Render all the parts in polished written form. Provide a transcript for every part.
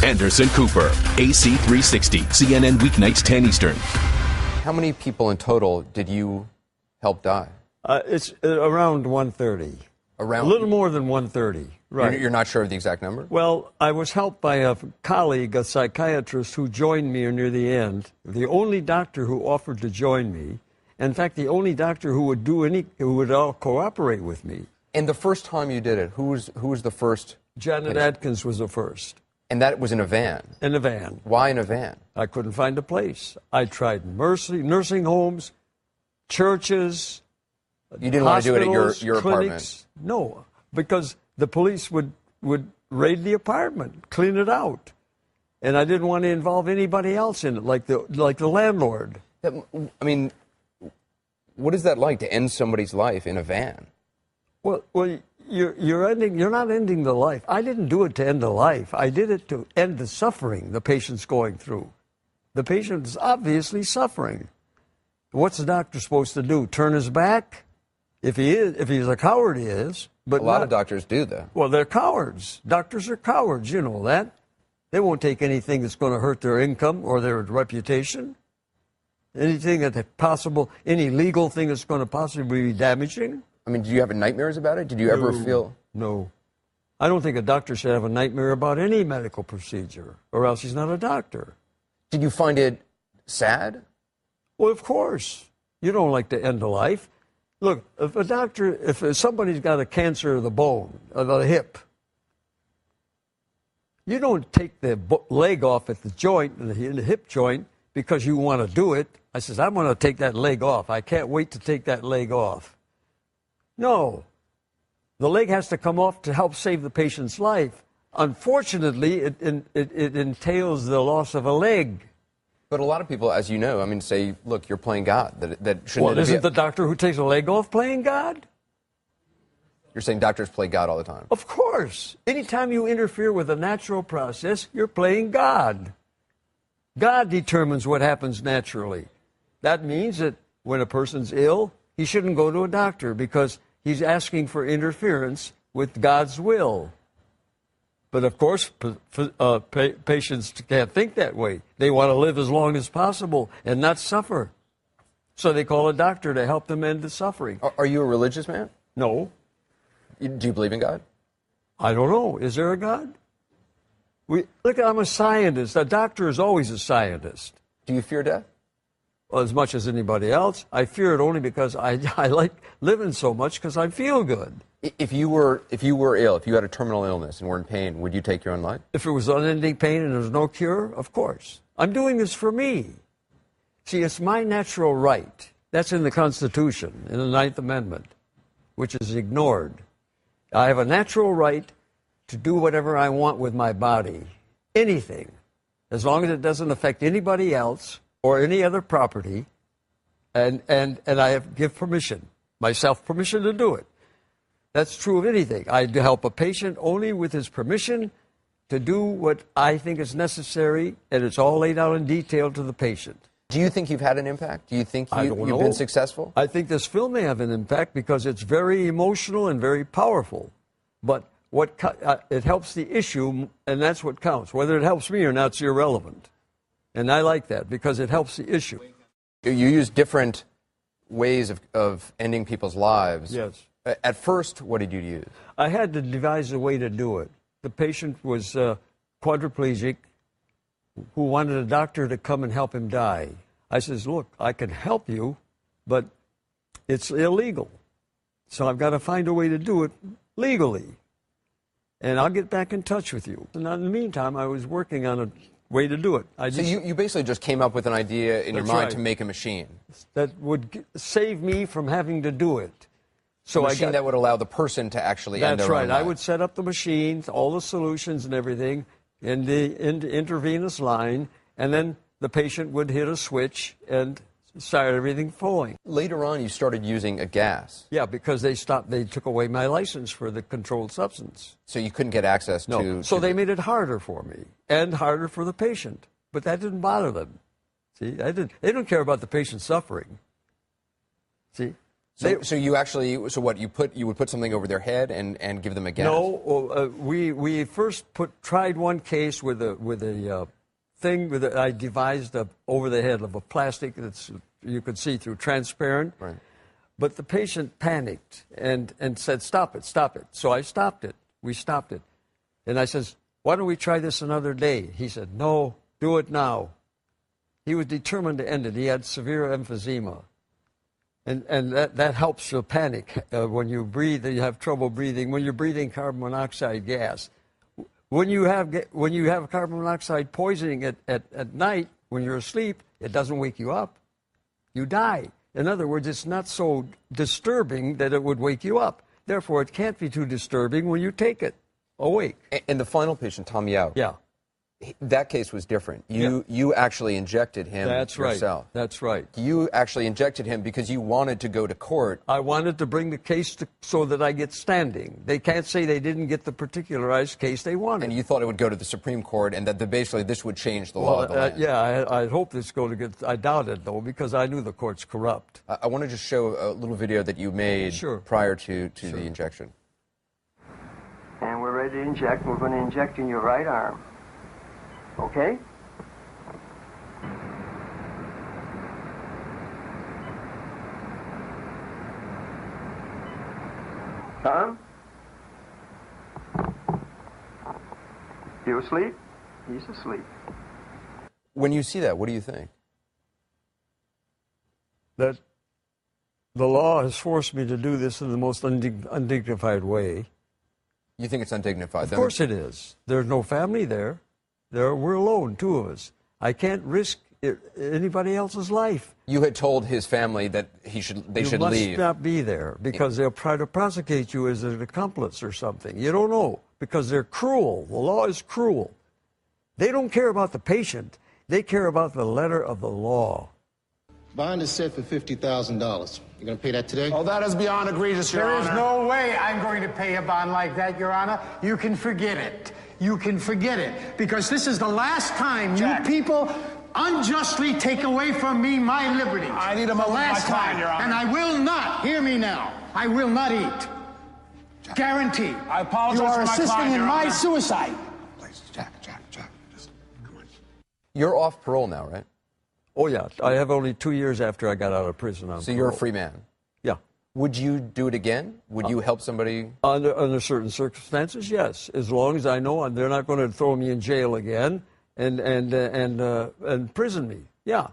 Anderson Cooper, AC 360, CNN weeknights 10 Eastern. How many people in total did you help die? It's around 130. Around a little more than 130. Right. You're not sure of the exact number? Well, I was helped by a colleague, a psychiatrist, who joined me near the end. The only doctor who offered to join me. In fact, the only doctor who would all cooperate with me. And the first time you did it, who was the first? Janet Adkins was the first. And that was in a van? In a van. Why in a van? I couldn't find a place. I tried nursing homes, churches, you didn't want to do it at your clinics. apartment? No, because the police would raid the apartment, clean it out. And I didn't want to involve anybody else in it, like the landlord. I mean, what is that like, to end somebody's life in a van? Well, you're not ending the life. I didn't do it to end the life. I did it to end the suffering the patient's going through. The patient is obviously suffering. What's the doctor supposed to do? Turn his back? If he's a coward, he is. But a lot of doctors do that. Well, they're cowards. Doctors are cowards, you know that. They won't take anything that's going to hurt their income or their reputation. Anything that possible, any legal thing that's going to possibly be damaging. I mean, do you have nightmares about it? Did you ever feel? No. I don't think a doctor should have a nightmare about any medical procedure, or else he's not a doctor. Did you find it sad? Well, of course. You don't like to end a life. Look, if somebody's got a cancer of the bone, of the hip, you don't take the leg off at the joint, the hip joint, because you want to do it. I says, I'm going to take that leg off. I can't wait to take that leg off. No. The leg has to come off to help save the patient's life. Unfortunately, it entails the loss of a leg. But a lot of people, as you know, I mean, say, look, you're playing God. That shouldn't. Well, isn't the doctor who takes a leg off playing God? You're saying doctors play God all the time? Of course. Anytime you interfere with a natural process, you're playing God. God determines what happens naturally. That means that when a person's ill, he shouldn't go to a doctor because he's asking for interference with God's will. But of course, patients can't think that way. They want to live as long as possible and not suffer. So they call a doctor to help them end the suffering. Are you a religious man? No. Do you believe in God? I don't know. Is there a God? Look, I'm a scientist. A doctor is always a scientist. Do you fear death? Well, as much as anybody else. I fear it only because I like living so much because I feel good. If you were ill, if you had a terminal illness and were in pain, would you take your own life? If it was unending pain and there's no cure, of course. I'm doing this for me. See, it's my natural right. That's in the Constitution, in the Ninth Amendment, which is ignored. I have a natural right to do whatever I want with my body, anything, as long as it doesn't affect anybody else or any other property, and I give permission, myself permission to do it. That's true of anything. I help a patient only with his permission to do what I think is necessary, and it's all laid out in detail to the patient. Do you think you've had an impact? Do you think you've been successful? I think this film may have an impact because it's very emotional and very powerful. But it helps the issue, and that's what counts. Whether it helps me or not is irrelevant. And I like that because it helps the issue. You use different ways of ending people's lives. Yes. At first, what did you use? I had to devise a way to do it. The patient was quadriplegic who wanted a doctor to come and help him die. I says, look, I can help you, but it's illegal. So I've got to find a way to do it legally. And I'll get back in touch with you. And in the meantime, I was working on a way to do it. So you basically just came up with an idea in your mind to make a machine. That would save me from having to do it. So a machine that would allow the person to actually end their own life. That's right. I would set up the machines, all the solutions and everything, in the intravenous line, and then the patient would hit a switch and start everything flowing. Later on, you started using a gas. Yeah, because they took away my license for the controlled substance. So you couldn't get access to... No, so they made it harder for me and harder for the patient. But that didn't bother them. See, they don't care about the patient suffering. See? So you actually, so what, you would put something over their head and give them a gas? No, we first tried one case with a thing that I devised over the head of a plastic that's you could see through, transparent. Right. But the patient panicked and said, stop it, stop it. So I stopped it. We stopped it. And I says, why don't we try this another day? He said, no, do it now. He was determined to end it. He had severe emphysema. And that helps your panic. When you breathe and you have trouble breathing, when you're breathing carbon monoxide gas. When you have carbon monoxide poisoning at night, when you're asleep, it doesn't wake you up. You die. In other words, it's not so disturbing that it would wake you up. Therefore, it can't be too disturbing when you take it awake. And the final patient, Tom Yao. Yeah. That case was different. You actually injected him yourself. That's right. You actually injected him because you wanted to go to court. I wanted to bring the case so that I get standing. They can't say they didn't get the particularized case they wanted. And you thought it would go to the Supreme Court and that basically this would change the law of the land. Yeah, I hope this going to get. I doubt it, though, because I knew the court's corrupt. I want to just show a little video that you made prior to the injection. And we're ready to inject. We're going to inject in your right arm. Okay? Tom? You asleep? He's asleep. When you see that, what do you think? That the law has forced me to do this in the most undignified way. You think it's undignified? Of course it is. There's no family there. We're alone, two of us. I can't risk anybody else's life. You had told his family that they should leave. You must not be there because they'll try to prosecute you as an accomplice or something. You don't know because they're cruel. The law is cruel. They don't care about the patient. They care about the letter of the law. Bond is set for $50,000. You going to pay that today? Oh, that is beyond egregious, Your Honor. There is no way I'm going to pay a bond like that, Your Honor. You can forget it. You can forget it. Because this is the last time you people unjustly take away from me my liberties. I need a moment of my time, Your Honor. And I will not, hear me now, I will not eat. Jack. Guarantee. I apologize You are for my assisting client, in Your my Honor. suicide. Please, Jack, just come on. You're off parole now, right? Oh, yeah. I have only 2 years after I got out of prison on So parole. you're a free man. Yeah. Would you do it again? Would you help somebody? Under certain circumstances, yes. As long as I know they're not going to throw me in jail again and prison me. Yeah,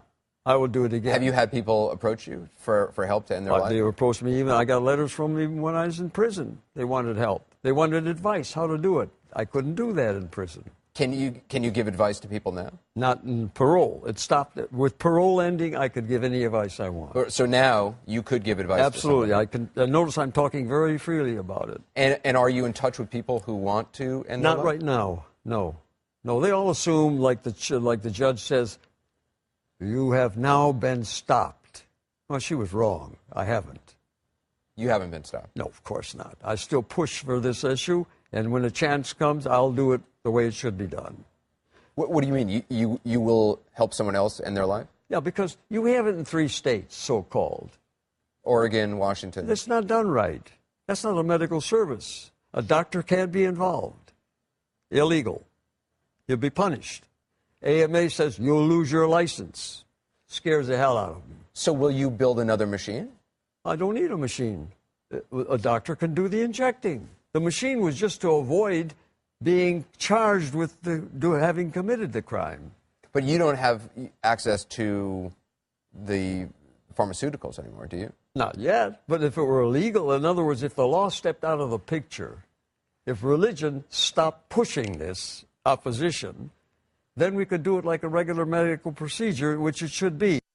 I will do it again. Have you had people approach you for help to end their life? They approached me even. I got letters from them when I was in prison. They wanted help. They wanted advice how to do it. I couldn't do that in prison. Can you give advice to people now? Not in parole. It stopped. With parole ending, I could give any advice I want. So now you could give advice. Absolutely. To I can. Notice I'm talking very freely about it. And are you in touch with people who want to end their life? Not right now. No. They all assume, like the judge says, you have now been stopped. Well, she was wrong. I haven't. You haven't been stopped. No, of course not. I still push for this issue, and when a chance comes, I'll do it the way it should be done. What do you mean? You will help someone else end their life? Yeah, because you have it in 3 states, so-called. Oregon, Washington. That's not done right. That's not a medical service. A doctor can't be involved. Illegal. You'll be punished. AMA says you'll lose your license. Scares the hell out of me. So will you build another machine? I don't need a machine. A doctor can do the injecting. The machine was just to avoid being charged with having committed the crime. But you don't have access to the pharmaceuticals anymore, do you? Not yet. But if it were illegal, in other words, if the law stepped out of the picture, if religion stopped pushing this opposition, then we could do it like a regular medical procedure, which it should be.